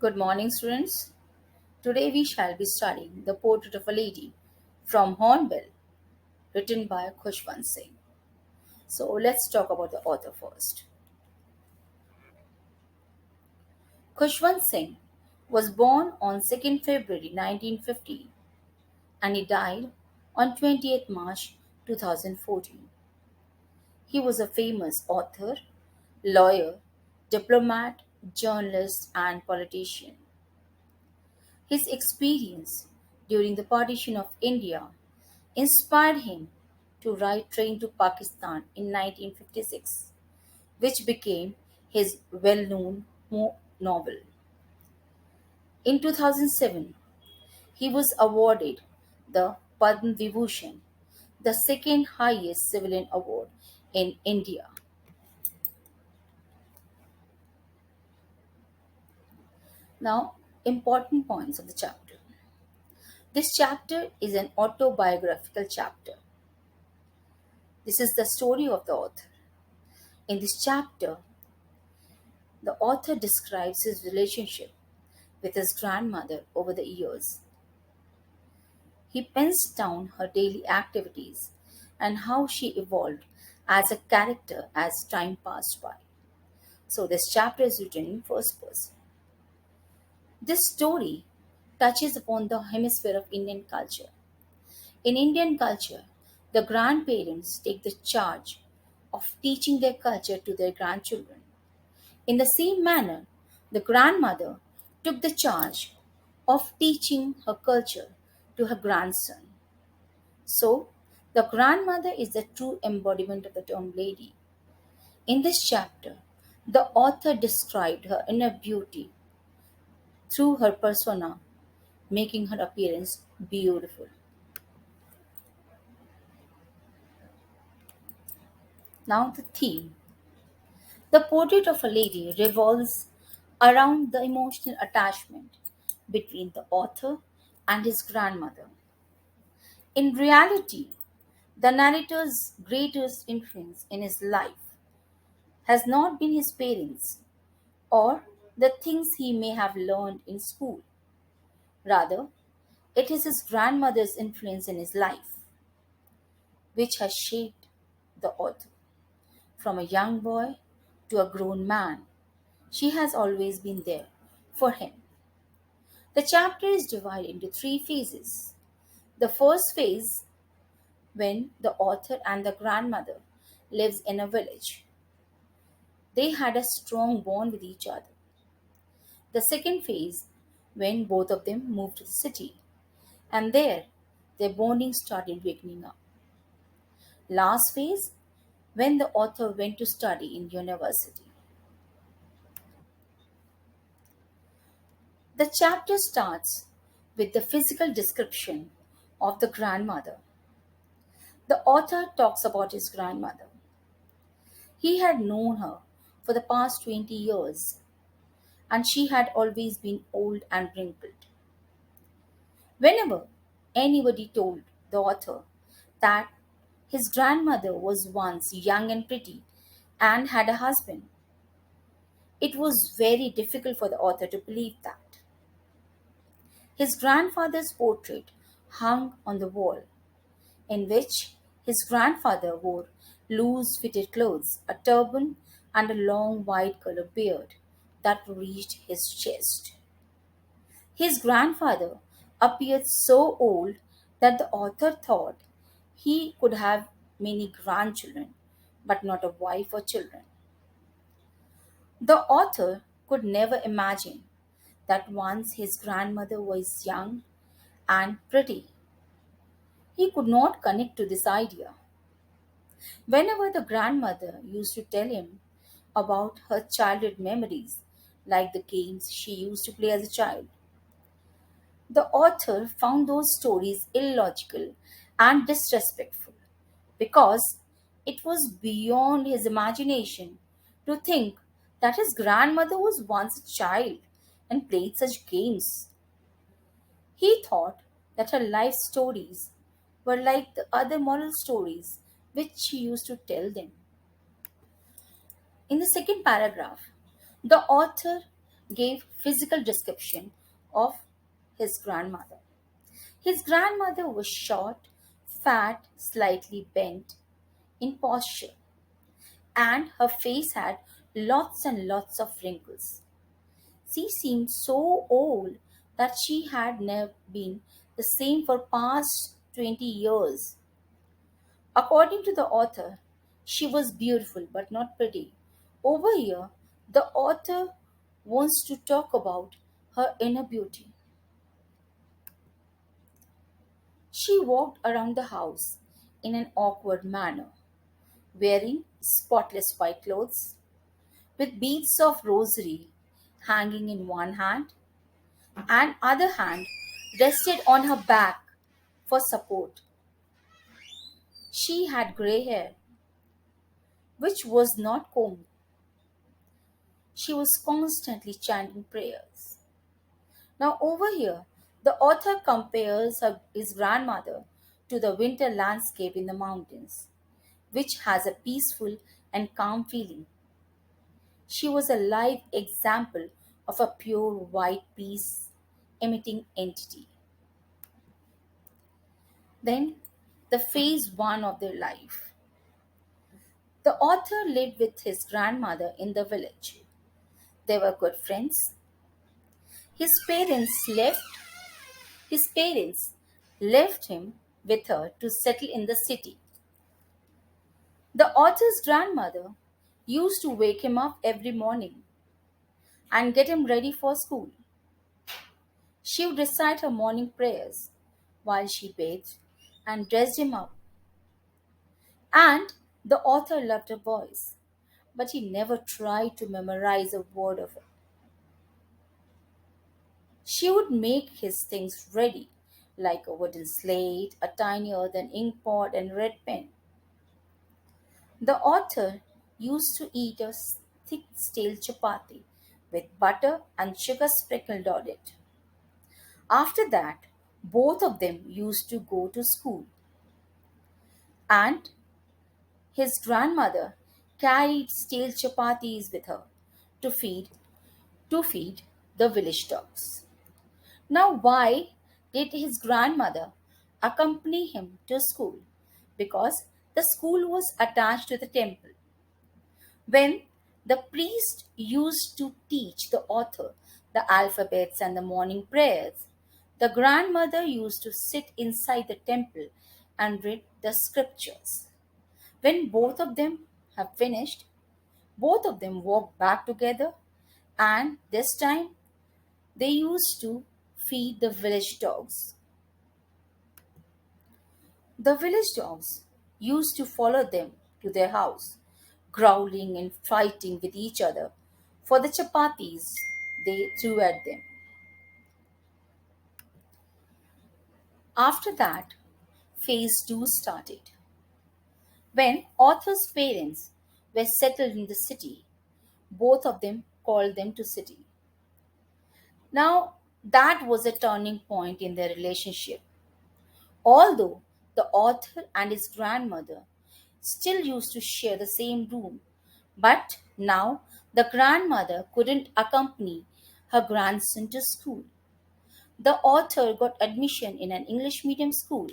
Good morning, students. Today we shall be studying The Portrait of a Lady from Hornbill, written by Khushwant Singh. So let's talk about the author first. Khushwant Singh was born on 2nd February 1950 and he died on 20th March 2014. He was a famous author, lawyer, diplomat, journalist, and politician. His experience during the partition of India inspired him to write Train to Pakistan in 1956, which became his well known novel. In 2007, he was awarded the Padma Vibhushan, the second highest civilian award in India. Now, important points of the chapter. This chapter is an autobiographical chapter. This is the story of the author. In this chapter, the author describes his relationship with his grandmother over the years. He pens down her daily activities and how she evolved as a character as time passed by. So, this chapter is written in first person. This story touches upon the hemisphere of Indian culture. In Indian culture, the grandparents take the charge of teaching their culture to their grandchildren. In the same manner, the grandmother took the charge of teaching her culture to her grandson. So, the grandmother is the true embodiment of the term lady. In this chapter, the author described her inner beauty through her persona, making her appearance beautiful. Now, the theme. The portrait of a lady revolves around the emotional attachment between the author and his grandmother. In reality, the narrator's greatest influence in his life has not been his parents or the things he may have learned in school. Rather, it is his grandmother's influence in his life which has shaped the author. From a young boy to a grown man, she has always been there for him. The chapter is divided into three phases. The first phase, when the author and the grandmother lives in a village. They had a strong bond with each other. The second phase, when both of them moved to the city, and there their bonding started weakening up. Last phase, when the author went to study in university. The chapter starts with the physical description of the grandmother. The author talks about his grandmother. He had known her for the past 20 years, and she had always been old and wrinkled. Whenever anybody told the author that his grandmother was once young and pretty and had a husband, it was very difficult for the author to believe that. His grandfather's portrait hung on the wall, in which his grandfather wore loose fitted clothes, a turban, and a long white colored beard that reached his chest. His grandfather appeared so old that the author thought he could have many grandchildren, but not a wife or children. The author could never imagine that once his grandmother was young and pretty. He could not connect to this idea. Whenever the grandmother used to tell him about her childhood memories, like the games she used to play as a child, the author found those stories illogical and disrespectful because it was beyond his imagination to think that his grandmother was once a child and played such games. He thought that her life stories were like the other moral stories which she used to tell them. In the second paragraph, the author gave physical description of his grandmother. His grandmother was short, fat, slightly bent in posture, and her face had lots and lots of wrinkles. She seemed so old that she had never been the same for past 20 years. According to the author, she was beautiful but not pretty. Over here, the author wants to talk about her inner beauty. She walked around the house in an awkward manner, wearing spotless white clothes, with beads of rosary hanging in one hand and other hand rested on her back for support. She had grey hair, which was not combed. She was constantly chanting prayers. Now, over here, the author compares his grandmother to the winter landscape in the mountains, which has a peaceful and calm feeling. She was a live example of a pure white peace emitting entity. Then, the phase one of their life. The author lived with his grandmother in the village. They were good friends. His parents left his parents left him with her to settle in the city. The author's grandmother used to wake him up every morning and get him ready for school. She would recite her morning prayers while she bathed and dressed him up. And the author loved her voice, but he never tried to memorize a word of it. She would make his things ready, like a wooden slate, a tiny earthen ink pot, and red pen. The author used to eat a thick stale chapati with butter and sugar sprinkled on it. After that, both of them used to go to school, and his grandmother carried stale chapatis with her to feed the village dogs. Now, why did his grandmother accompany him to school? Because the school was attached to the temple. When the priest used to teach the author the alphabets and the morning prayers, the grandmother used to sit inside the temple and read the scriptures. When both of them have finished, both of them walked back together, and this time they used to feed the village dogs. The village dogs used to follow them to their house, growling and fighting with each other for the chapatis they threw at them. After that, phase 2 started. When Arthur's parents were settled in the city, both of them called them to city. Now, that was a turning point in their relationship. Although the author and his grandmother still used to share the same room, but now the grandmother couldn't accompany her grandson to school. The author got admission in an English medium school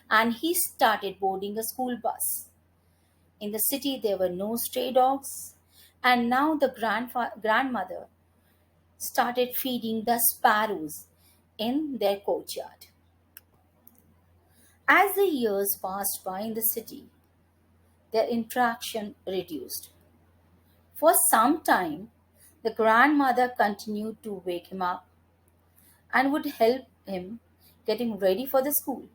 and he started boarding a school bus. In the city, there were no stray dogs, and now the grandmother started feeding the sparrows in their courtyard. As the years passed by in the city, their interaction reduced. For some time, the grandmother continued to wake him up and would help him getting ready for the school.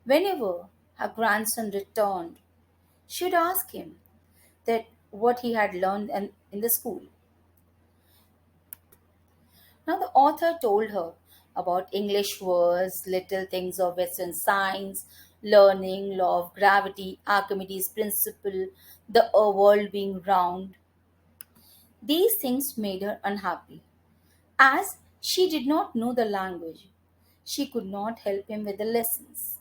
Whenever her grandson returned, she would ask him that what he had learned in the school. Now the author told her about English words, little things of Western science, learning, law of gravity, Archimedes' principle, the world being round. These things made her unhappy. As she did not know the language, she could not help him with the lessons.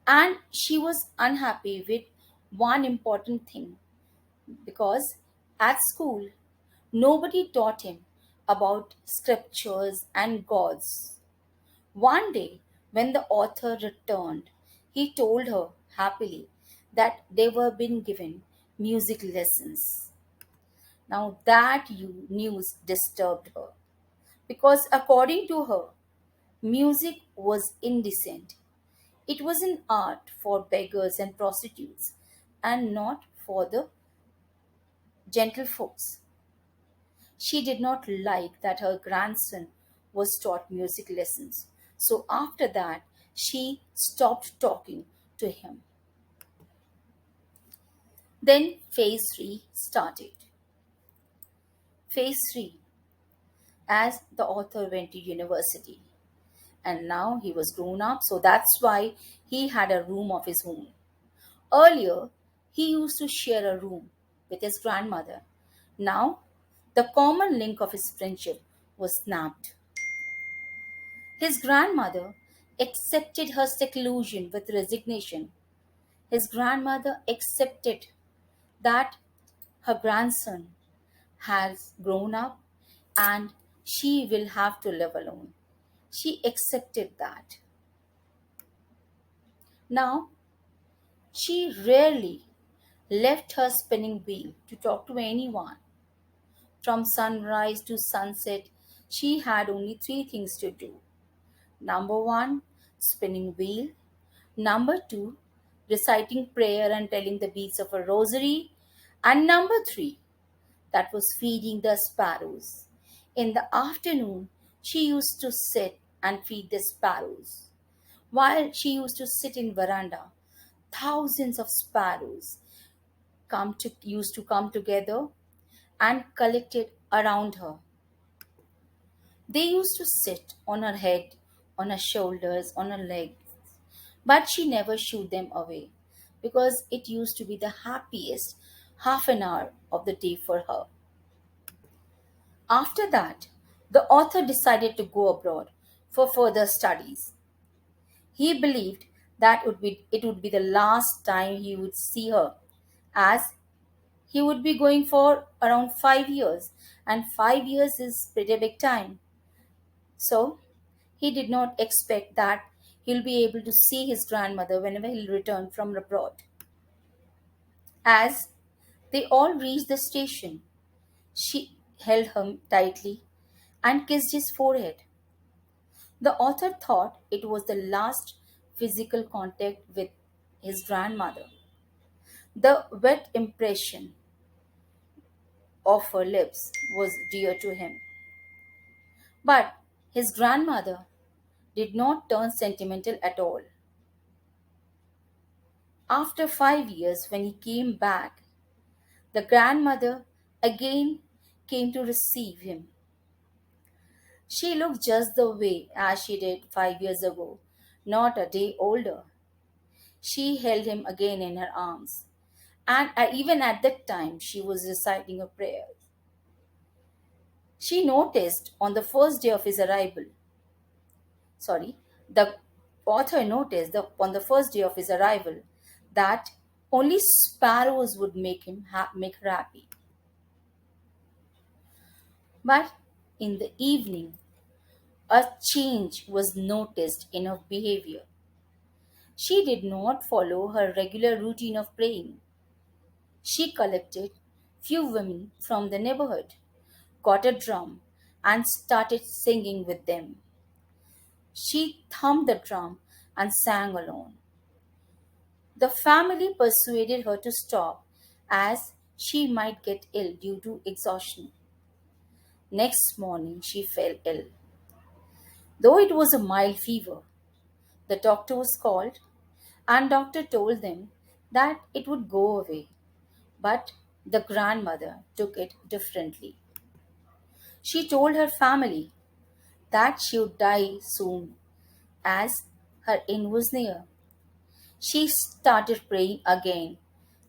And she was unhappy with one important thing because at school, Nobody taught him about scriptures and gods. One day, when the author returned, he told her happily that they were being given music lessons. Now, that news disturbed her because, according to her, music was indecent. It was an art for beggars and prostitutes and not for the gentlefolks. She did not like that her grandson was taught music lessons. So after that, she stopped talking to him. Then phase 3 started. Phase 3, as the author went to university. And now he was grown up, so that's why he had a room of his own. Earlier, he used to share a room with his grandmother. Now, the common link of his friendship was snapped. His grandmother accepted her seclusion with resignation. His grandmother accepted that her grandson has grown up and she will have to live alone. She accepted that. Now, she rarely left her spinning wheel to talk to anyone. From sunrise to sunset, she had only three things to do. Number one, spinning wheel. Number two, reciting prayer and telling the beads of a rosary. And number three, that was feeding the sparrows. In the afternoon, she used to sit and feed the sparrows. While she used to sit in veranda, thousands of sparrows used to come together and collected around her. They used to sit on her head, on her shoulders, on her legs, but she never shooed them away because it used to be the happiest half an hour of the day for her. After that, the author decided to go abroad for further studies. He believed that it would be the last time he would see her, as he would be going for around 5 years, and 5 years is pretty big time. So he did not expect that he'll be able to see his grandmother whenever he'll return from abroad. As they all reached the station, she held him tightly and kissed his forehead. The author thought it was the last physical contact with his grandmother. The wet impression of her lips was dear to him. But his grandmother did not turn sentimental at all. After 5 years, when he came back, the grandmother again came to receive him. She looked just the way as she did 5 years ago, not a day older. She held him again in her arms, and even at that time, she was reciting a prayer. She noticed on the first day of his arrival, sorry, the author noticed on the first day of his arrival that only sparrows would make her happy. But in the evening, a change was noticed in her behavior. She did not follow her regular routine of praying. She collected few women from the neighborhood, got a drum, and started singing with them. She thumped the drum and sang alone. The family persuaded her to stop as she might get ill due to exhaustion. Next morning, she fell ill. Though it was a mild fever, the doctor was called and doctor told them that it would go away. But the grandmother took it differently. She told her family that she would die soon as her end was near. She started praying again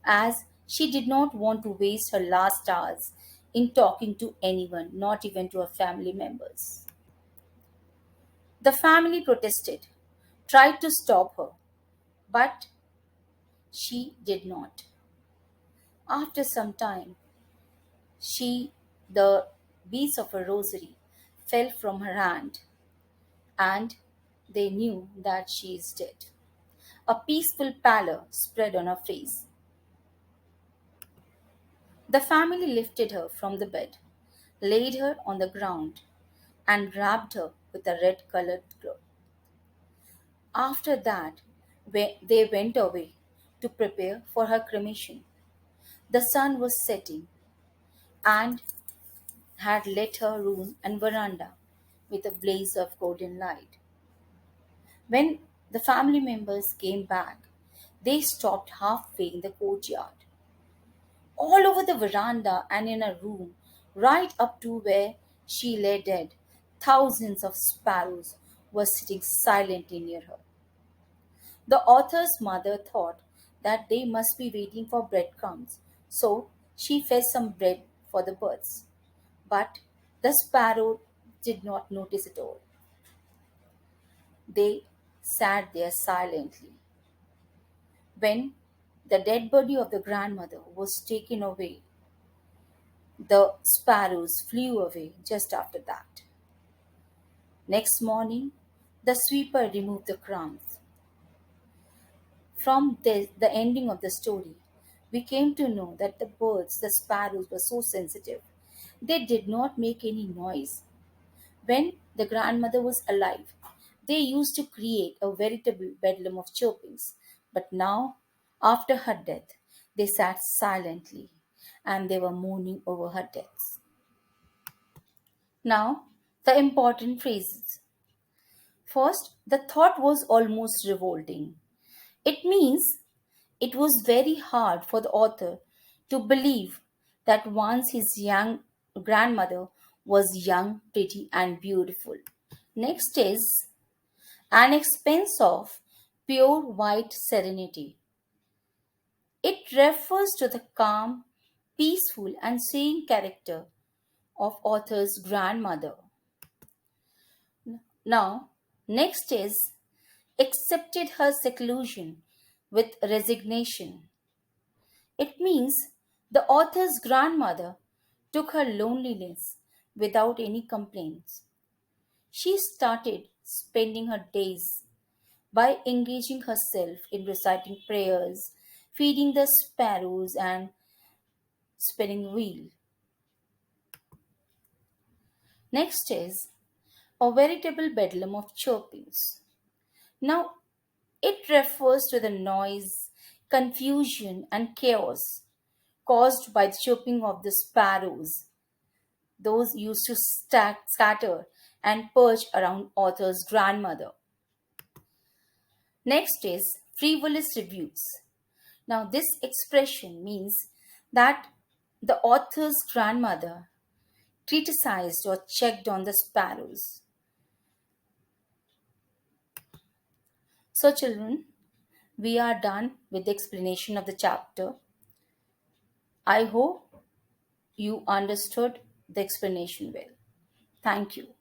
as she did not want to waste her last hours in talking to anyone, not even to her family members. The family protested, tried to stop her, but she did not. After some time, she The beads of a rosary fell from her hand, and they knew that she is dead. A peaceful pallor spread on her face. The family lifted her from the bed, laid her on the ground, and wrapped her with a red colored cloth. After that, they went away to prepare for her cremation. The sun was setting and had lit her room and veranda with a blaze of golden light. When the family members came back, they stopped halfway in the courtyard. All over the veranda and in her room, right up to where she lay dead, thousands of sparrows were sitting silently near her. The author's mother thought that they must be waiting for breadcrumbs, so she fed some bread for the birds. But the sparrow did not notice it all. They sat there silently. When the dead body of the grandmother was taken away, the sparrows flew away just after that. Next morning, the sweeper removed the crumbs. From the ending of the story, we came to know that the birds, the sparrows, were so sensitive. They did not make any noise. When the grandmother was alive, they used to create a veritable bedlam of chirpings. But now, after her death, they sat silently and they were mourning over her death. Now, the important phrases. First, the thought was almost revolting. It means it was very hard for the author to believe that once his young grandmother was young, pretty, and beautiful. Next is an expense of pure white serenity. It refers to the calm, peaceful, and serene character of author's grandmother. Now, next is accepted her seclusion with resignation. It means the author's grandmother took her loneliness without any complaints. She started spending her days by engaging herself in reciting prayers, feeding the sparrows, and spinning wheel. Next is a veritable bedlam of chirpings. Now, it refers to the noise, confusion, and chaos caused by the chirping of the sparrows. Those used to scatter and perch around author's grandmother. Next is frivolous rebukes. Now, this expression means that the author's grandmother criticized or checked on the sparrows. So, children, we are done with the explanation of the chapter. I hope you understood the explanation well. Thank you.